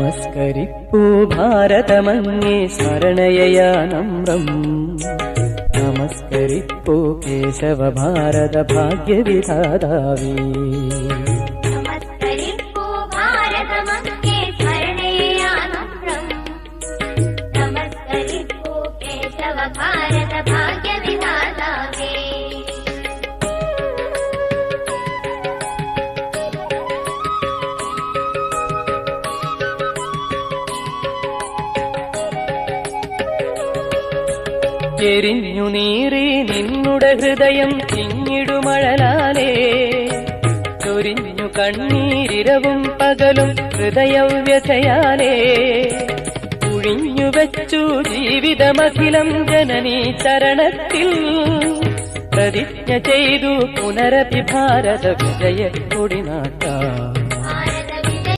നമസ്കരിപ്പൂ ഭാരതമങ്ങേ സ്മരണയയാ നമ്രം. നമസ്കരിപ്പൂ കേശവ ഭാരത ഭാഗ്യവിധാതാവേ. നമസ്കരിപ്പൂ ഭാരതമങ്ങേ സ്മരണയയാ നമ്രം. നമസ്കരിപ്പൂ കേശവ ഭാരത ഭാഗ്യവിധാതാവേ. എരിഞ്ഞു നീറി നിന്നുടെ ഹൃദയം ചിങ്ങിടുമഴലാലേ. ചൊരിഞ്ഞു കണ്ണീരിരവും പകലും ഹൃദയവ്യഥയാലേ. ഒഴിഞ്ഞു വെച്ചു ജീവിതമഖിലം ജനനീ ചരണത്തിൽ. പ്രതിജ്ഞ ചെയ്തു പുനരപി ഭാരത വിജയ കൊടിനാട്ടാം.